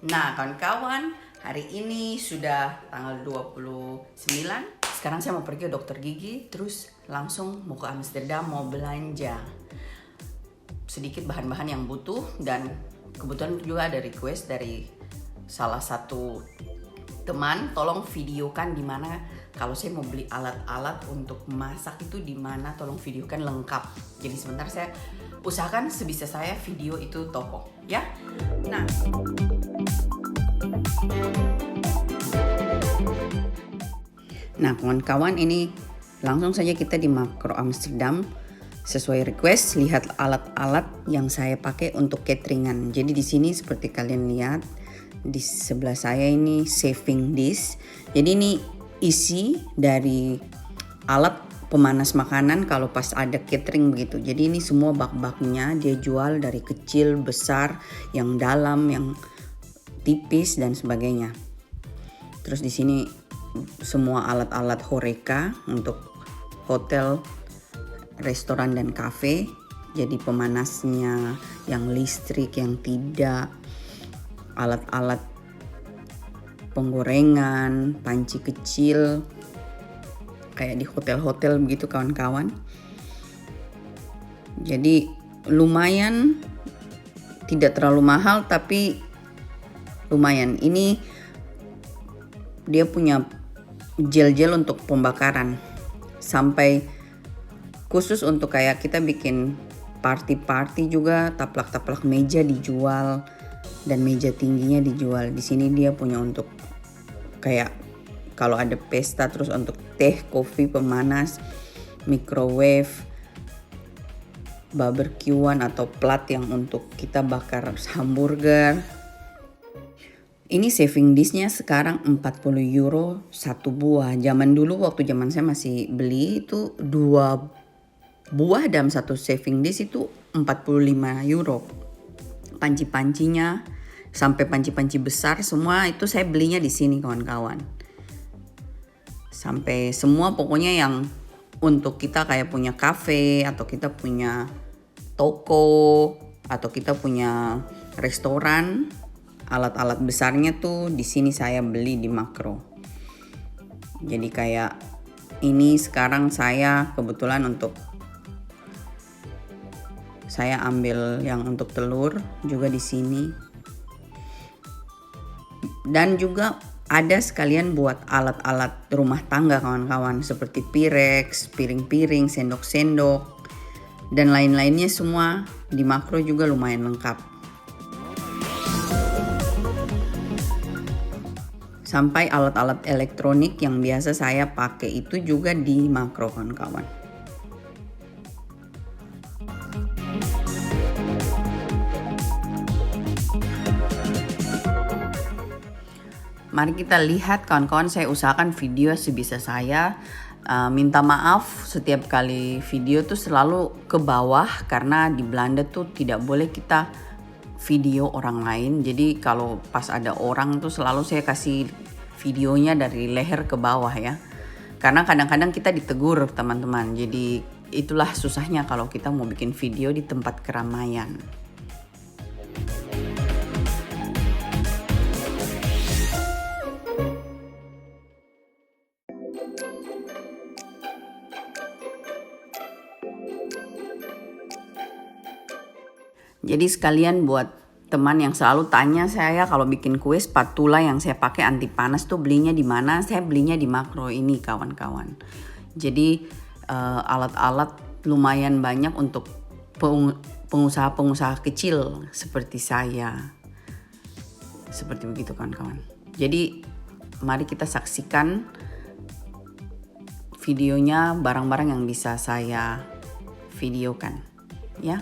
Nah, kawan-kawan, hari ini sudah tanggal 29. Sekarang saya mau pergi ke dokter gigi, terus langsung mau ke Amsterdam, mau belanja sedikit bahan-bahan yang butuh. Dan kebetulan juga ada request dari salah satu teman, tolong videokan di mana kalau saya mau beli alat-alat untuk masak itu di mana, tolong videokan lengkap. Jadi sebentar saya usahakan sebisa saya video itu toko, ya. Nah, kawan-kawan, ini langsung saja kita di Makro Amsterdam. Sesuai request, lihat alat-alat yang saya pakai untuk cateringan. Jadi di sini seperti kalian lihat di sebelah saya ini saving dish. Jadi ini isi dari alat pemanas makanan kalau pas ada catering begitu. Jadi ini semua bak-baknya dia jual dari kecil, besar, yang dalam, yang tipis dan sebagainya. Terus di sini semua alat-alat Horeca untuk hotel, restoran dan kafe. Jadi pemanasnya, yang listrik, yang tidak, alat-alat penggorengan, panci kecil kayak di hotel-hotel begitu kawan-kawan. Jadi lumayan, tidak terlalu mahal tapi lumayan. Ini dia punya gel-gel untuk pembakaran, sampai khusus untuk kayak kita bikin party-party juga, taplak-taplak meja dijual dan meja tingginya dijual. Di sini dia punya untuk kayak kalau ada pesta, terus untuk teh, kopi, pemanas, microwave, barbekyuan atau plat yang untuk kita bakar hamburger. Ini saving dishnya sekarang 40 euro satu buah. Zaman dulu waktu zaman saya masih beli itu 2 buah dalam satu saving dish itu 45 euro. Panci-pancinya sampai panci-panci besar semua itu saya belinya di sini kawan-kawan. Sampai semua pokoknya yang untuk kita kayak punya kafe atau kita punya toko atau kita punya restoran, alat-alat besarnya tuh di sini saya beli di Makro. Jadi kayak ini sekarang saya kebetulan untuk saya ambil yang untuk telur juga di sini. Dan juga ada sekalian buat alat-alat rumah tangga kawan-kawan seperti Pyrex, piring-piring, sendok-sendok dan lain-lainnya semua di Makro juga lumayan lengkap. Sampai alat-alat elektronik yang biasa saya pakai itu juga di Makro kawan-kawan. Mari kita lihat kawan-kawan, saya usahakan video sebisa saya. Minta maaf setiap kali video tuh selalu ke bawah karena di Belanda tuh tidak boleh kita video orang lain. Jadi kalau pas ada orang tuh selalu saya kasih videonya dari leher ke bawah ya. Karena kadang-kadang kita ditegur teman-teman. Jadi itulah susahnya kalau kita mau bikin video di tempat keramaian. Jadi sekalian buat teman yang selalu tanya saya kalau bikin kue, spatula yang saya pakai anti panas tuh belinya di mana? Saya belinya di Makro ini kawan-kawan. Jadi alat-alat lumayan banyak untuk pengusaha-pengusaha kecil seperti saya. Seperti begitu kawan-kawan. Jadi mari kita saksikan videonya, barang-barang yang bisa saya videokan ya.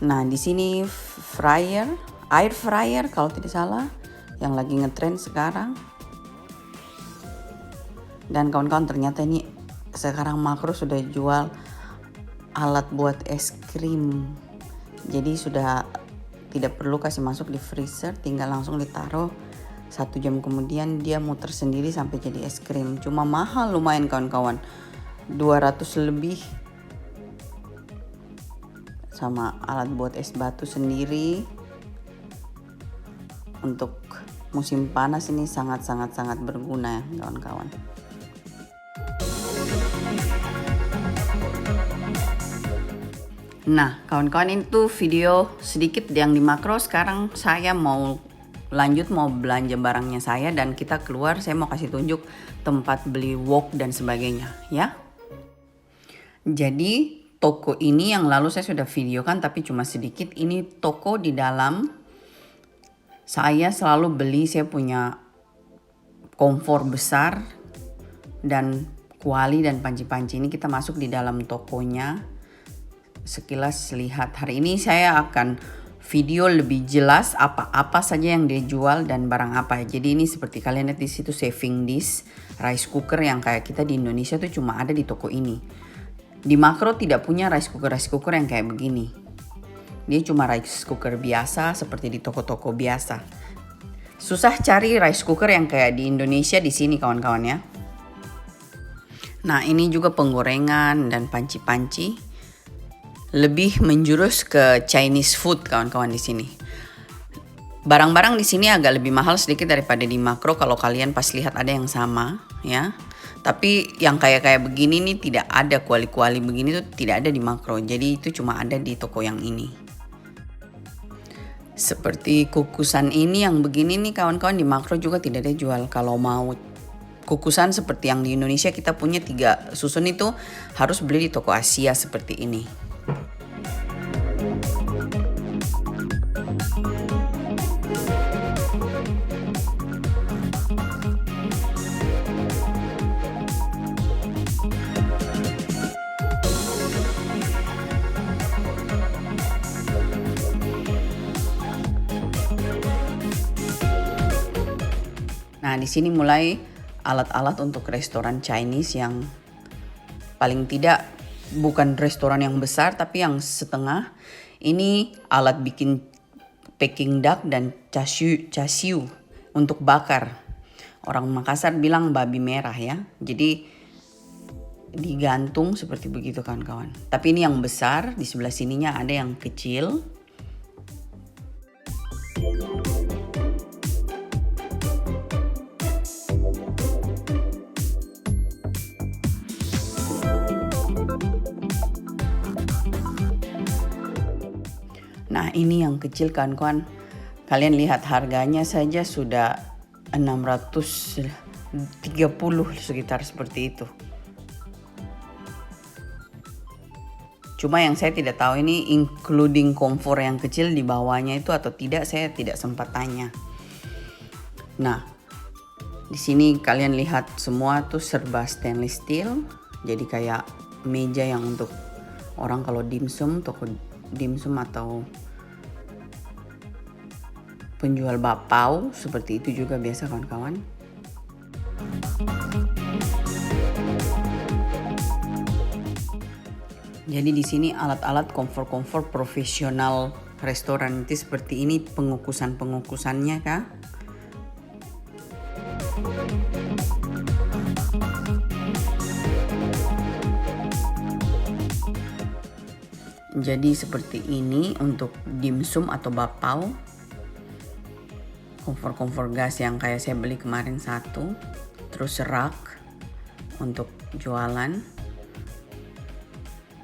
Nah, di sini air fryer kalau tidak salah yang lagi ngetrend sekarang. Dan kawan-kawan, ternyata ini sekarang Makro sudah jual alat buat es krim. Jadi sudah tidak perlu kasih masuk di freezer, tinggal langsung ditaruh 1 jam kemudian dia muter sendiri sampai jadi es krim. Cuma mahal lumayan kawan-kawan, 200 lebih. Sama alat buat es batu sendiri. Untuk musim panas ini sangat berguna ya kawan-kawan. Nah kawan-kawan, itu video sedikit yang di makro. Sekarang saya mau lanjut mau belanja barangnya saya dan kita keluar. Saya mau kasih tunjuk tempat beli wok dan sebagainya ya. Jadi toko ini yang lalu saya sudah videokan tapi cuma sedikit. Ini toko di dalam. Saya selalu beli, saya punya kompor besar dan kuali dan panci-panci. Ini kita masuk di dalam tokonya. Sekilas lihat, hari ini saya akan video lebih jelas apa-apa saja yang dijual dan barang apa. Jadi ini seperti kalian lihat di situ, saving dish, rice cooker yang kayak kita di Indonesia tuh cuma ada di toko ini. Di makro tidak punya rice cooker yang kayak begini. Dia cuma rice cooker biasa seperti di toko-toko biasa. Susah cari rice cooker yang kayak di Indonesia di sini kawan-kawan ya. Nah ini juga penggorengan dan panci-panci. Lebih menjurus ke Chinese food kawan-kawan di sini. Barang-barang di sini agak lebih mahal sedikit daripada di makro kalau kalian pas lihat ada yang sama ya. Tapi yang kayak begini nih tidak ada, kuali-kuali begini tuh tidak ada di makro. Jadi itu cuma ada di toko yang ini. Seperti kukusan ini yang begini nih kawan-kawan, di makro juga tidak ada jual. Kalau mau kukusan seperti yang di Indonesia kita punya 3 susun itu harus beli di toko Asia seperti ini. Nah, di sini mulai alat-alat untuk restoran Chinese yang paling tidak bukan restoran yang besar tapi yang setengah. Ini alat bikin Peking duck dan chasiu untuk bakar. Orang Makassar bilang babi merah ya. Jadi digantung seperti begitu kawan-kawan. Tapi ini yang besar, di sebelah sininya ada yang kecil. Nah ini yang kecil kawan-kawan, kalian lihat harganya saja sudah 630 sekitar seperti itu. Cuma yang saya tidak tahu ini including kompor yang kecil di bawahnya itu atau tidak, saya tidak sempat tanya. Nah di sini kalian lihat semua tuh serba stainless steel, jadi kayak meja yang untuk orang kalau dimsum, toko dimsum atau penjual bakpao seperti itu juga biasa kawan-kawan. Jadi di sini alat-alat komfor profesional restoran itu seperti ini, pengukusannya kah? Jadi seperti ini untuk dimsum atau bakpao. Kompor gas yang kayak saya beli kemarin 1. Terus rak untuk jualan.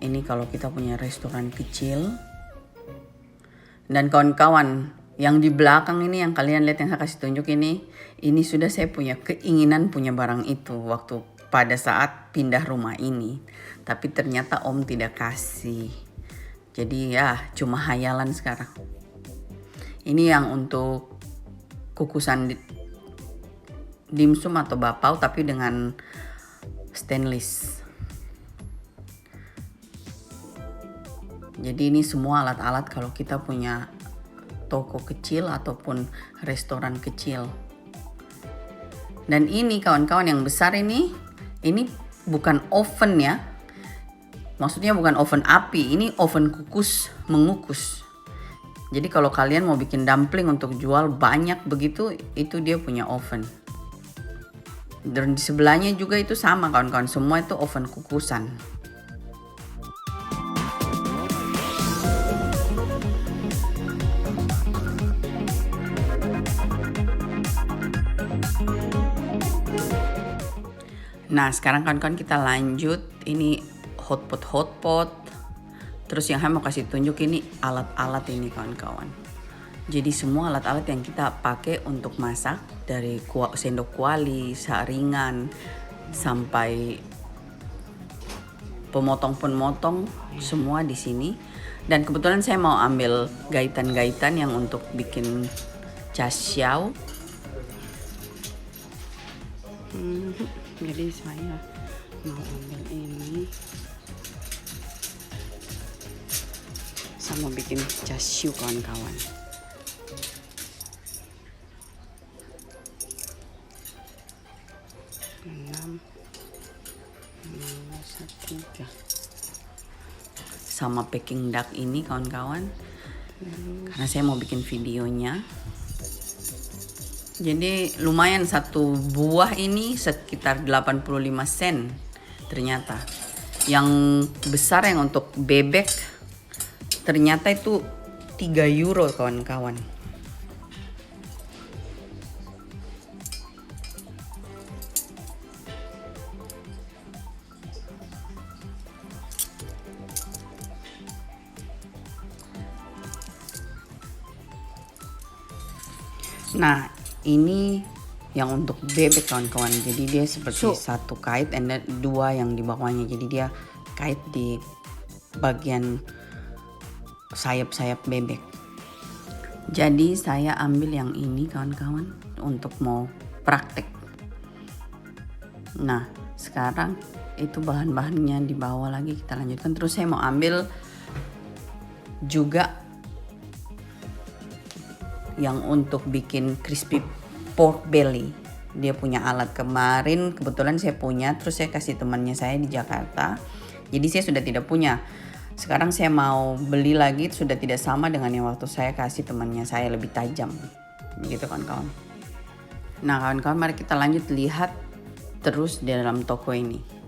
Ini kalau kita punya restoran kecil. Dan kawan-kawan, yang di belakang ini yang kalian lihat yang saya kasih tunjuk ini sudah saya punya keinginan punya barang itu waktu pada saat pindah rumah ini. Tapi ternyata Om tidak kasih. Jadi ya cuma hayalan sekarang. Ini yang untuk kukusan dimsum atau bakpao tapi dengan stainless. Jadi ini semua alat-alat kalau kita punya toko kecil ataupun restoran kecil. Dan ini kawan-kawan yang besar ini bukan oven ya. Maksudnya bukan oven api, ini oven mengukus. Jadi kalau kalian mau bikin dumpling untuk jual banyak begitu, itu dia punya oven. Dan di sebelahnya juga itu sama kawan-kawan, semua itu oven kukusan. Nah sekarang kawan-kawan kita lanjut, ini hotpot. Terus yang saya mau kasih tunjuk ini alat-alat ini kawan-kawan. Jadi semua alat-alat yang kita pakai untuk masak, dari sendok kuali, saringan, sampai pemotong semua di sini. Dan kebetulan saya mau ambil gaitan-gaitan yang untuk bikin chasiao. Jadi saya mau ambil ini. Saya mau bikin chasiao kawan-kawan. Sama Peking duck ini kawan-kawan, karena saya mau bikin videonya. Jadi lumayan, satu buah ini sekitar 85 sen ternyata. Yang besar yang untuk bebek ternyata itu 3 euro kawan-kawan. Nah ini yang untuk bebek kawan-kawan, jadi dia seperti satu kait dan dua yang di bawahnya, jadi dia kait di bagian sayap-sayap bebek. Jadi saya ambil yang ini kawan-kawan untuk mau praktek. Nah sekarang itu bahan-bahannya di bawah lagi, kita lanjutkan. Terus saya mau ambil juga yang untuk bikin crispy pork belly. Dia punya alat, kemarin kebetulan saya punya, terus saya kasih temannya saya di Jakarta. Jadi saya sudah tidak punya. Sekarang saya mau beli lagi, sudah tidak sama dengan yang waktu saya kasih temannya saya, lebih tajam. Begitu kawan-kawan. Nah kawan-kawan, mari kita lanjut lihat terus di dalam toko ini.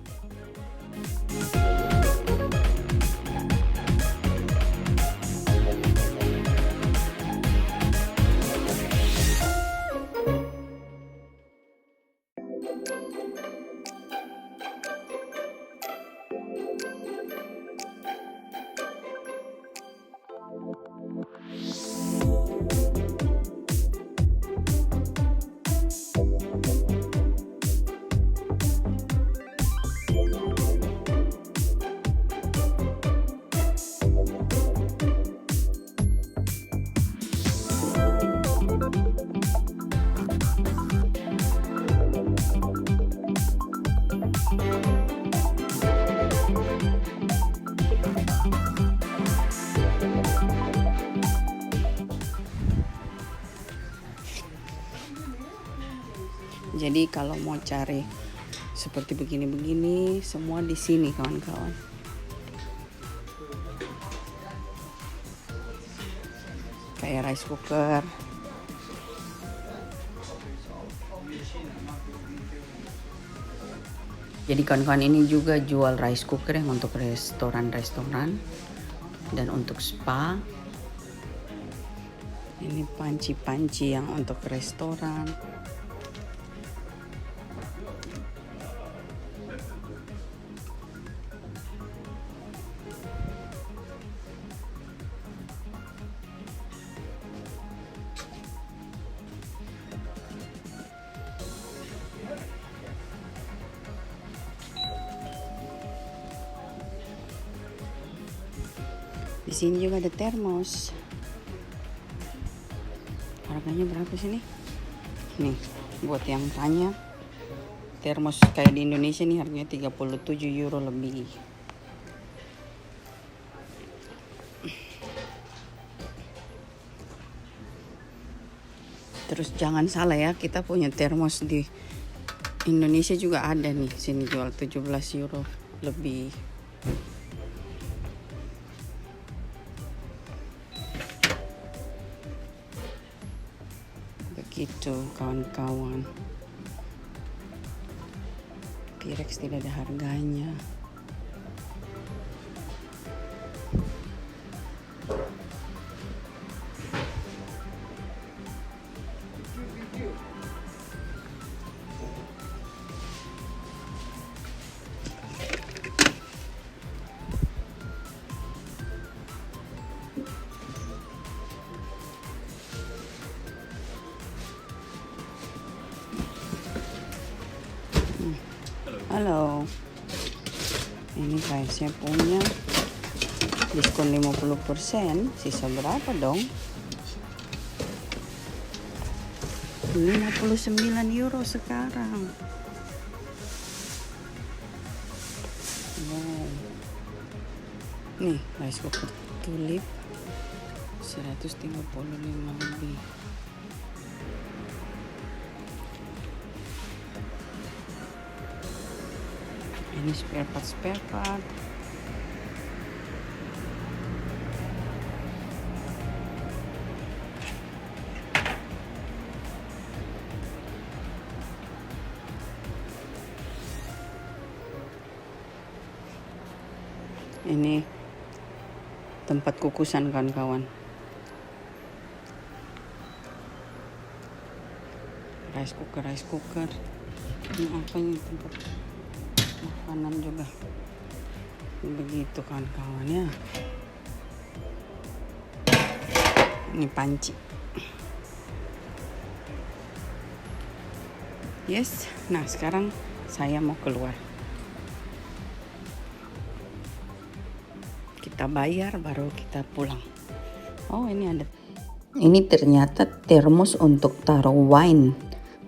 Jadi kalau mau cari seperti begini-begini semua di sini kawan-kawan. Kayak rice cooker. Jadi kawan-kawan, ini juga jual rice cooker yang untuk restoran-restoran dan untuk spa. Ini panci-panci yang untuk restoran. Di sini juga ada termos. Harganya berapa sih nih? Nih, buat yang tanya, termos kayak di Indonesia nih harganya 37 euro lebih. Terus jangan salah ya, kita punya termos di Indonesia juga ada nih, sini jual 17 euro lebih. Gitu kawan-kawan. T-Rex tidak ada harganya. Halo. Ini guys, saya punya diskon 50%. Sisa berapa dong? 59 euro sekarang. Wow. Nih, rice cooker tulip 135 lebih. Ini spare part. Ini tempat kukusan kawan-kawan. Rice cooker. Ini apa ini, tempat makanan juga. Begitu kawan-kawan ya. Ini panci. Yes. Nah, sekarang saya mau keluar. Kita bayar baru kita pulang. Oh, ini ada. Ini ternyata termos untuk taruh wine,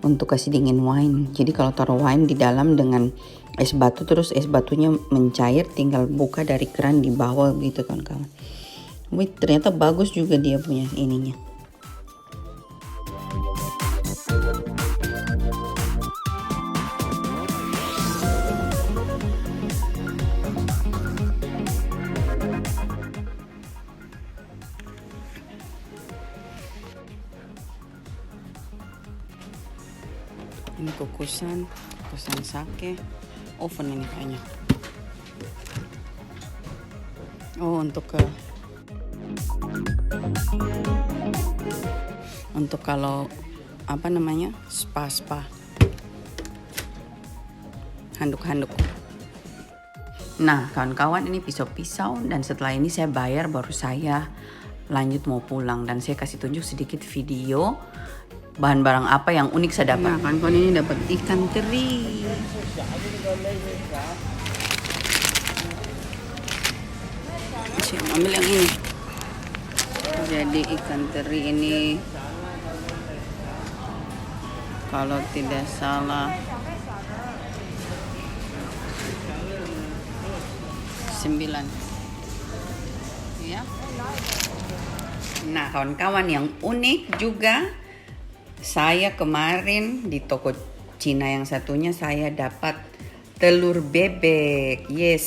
untuk kasih dingin wine. Jadi kalau taruh wine di dalam dengan es batu, terus es batunya mencair, tinggal buka dari keran di bawah gitu kawan-kawan. Wih, ternyata bagus juga dia punya ininya. Ini kukusan sake, oven ini kayaknya. Oh, untuk kalau apa namanya, spa handuk. Nah kawan-kawan, ini pisau-pisau, dan setelah ini saya bayar baru saya lanjut mau pulang, dan saya kasih tunjuk sedikit video bahan barang apa yang unik saya dapat. Nah, kawan-kawan, ini dapat ikan teri. Saya ambil yang ini. Jadi ikan teri ini kalau tidak salah 9 ya. Nah kawan-kawan, yang unik juga, saya kemarin di toko Cina yang satunya saya dapat telur bebek. Yes,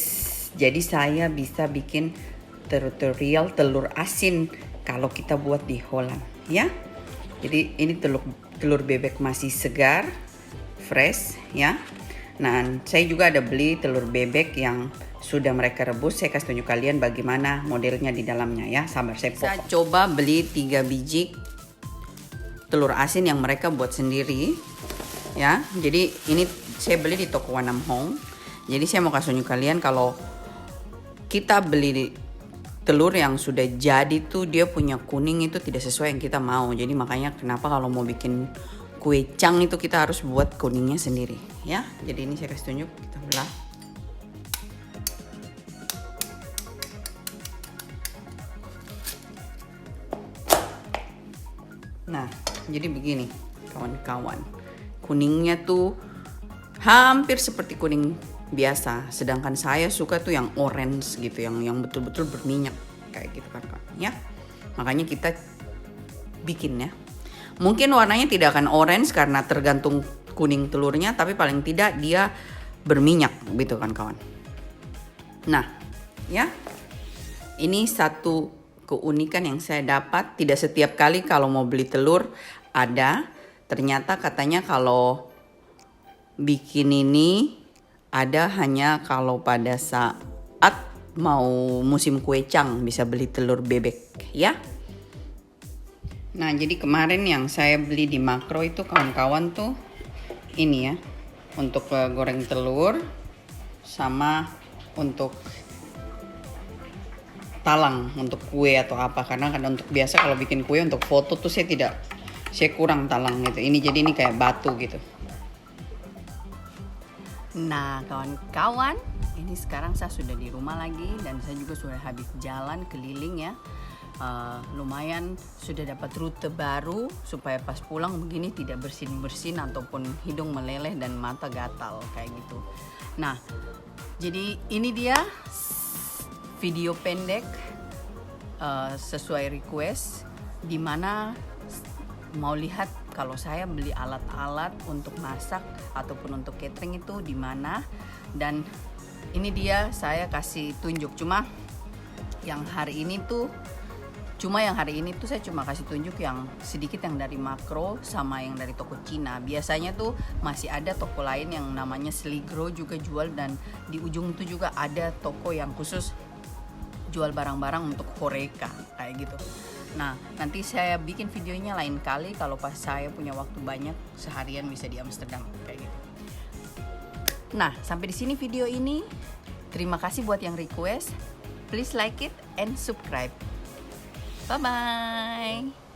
jadi saya bisa bikin tutorial telur asin kalau kita buat di Holland ya. Jadi ini telur bebek masih segar, fresh ya. Nah, saya juga ada beli telur bebek yang sudah mereka rebus. Saya kasih tunjuk kalian bagaimana modelnya di dalamnya ya. Sabar, saya coba beli 3 biji telur asin yang mereka buat sendiri ya. Jadi ini saya beli di toko Wanam Hong. Jadi saya mau kasih tunjuk kalian, kalau kita beli telur yang sudah jadi tuh dia punya kuning itu tidak sesuai yang kita mau. Jadi makanya kenapa kalau mau bikin kue cang itu kita harus buat kuningnya sendiri ya. Jadi ini saya kasih tunjuk, kita belah. Nah, jadi begini kawan-kawan, kuningnya tuh hampir seperti kuning biasa, sedangkan saya suka tuh yang orange gitu, yang betul-betul berminyak kayak gitu kan ya. Makanya kita bikin ya. Mungkin warnanya tidak akan orange karena tergantung kuning telurnya, tapi paling tidak dia berminyak gitu kan kawan. Nah ya, ini satu keunikan yang saya dapat. Tidak setiap kali kalau mau beli telur ada, Ternyata katanya kalau bikin ini ada hanya kalau pada saat mau musim kuecang bisa beli telur bebek ya. Nah, jadi kemarin yang saya beli di Makro itu kawan-kawan tuh ini ya, untuk goreng telur sama untuk talang untuk kue atau apa, karena untuk biasa kalau bikin kue untuk foto tuh saya kurang talang gitu. Jadi ini kayak batu gitu. Nah kawan-kawan, ini sekarang saya sudah di rumah lagi dan saya juga sudah habis jalan keliling ya. Lumayan sudah dapat rute baru supaya pas pulang begini tidak bersin-bersin ataupun hidung meleleh dan mata gatal kayak gitu. Nah, jadi ini dia video pendek sesuai request, dimana mau lihat kalau saya beli alat-alat untuk masak ataupun untuk catering itu di mana, dan ini dia saya kasih tunjuk. Cuma yang hari ini tuh saya cuma kasih tunjuk yang sedikit yang dari Makro sama yang dari toko Cina. Biasanya tuh masih ada toko lain yang namanya Sligro juga jual, dan di ujung tuh juga ada toko yang khusus jual barang-barang untuk Horeca kayak gitu. Nah, nanti saya bikin videonya lain kali kalau pas saya punya waktu banyak, seharian bisa di Amsterdam kayak gitu. Nah, sampai di sini video ini. Terima kasih buat yang request. Please like it and subscribe. Bye bye.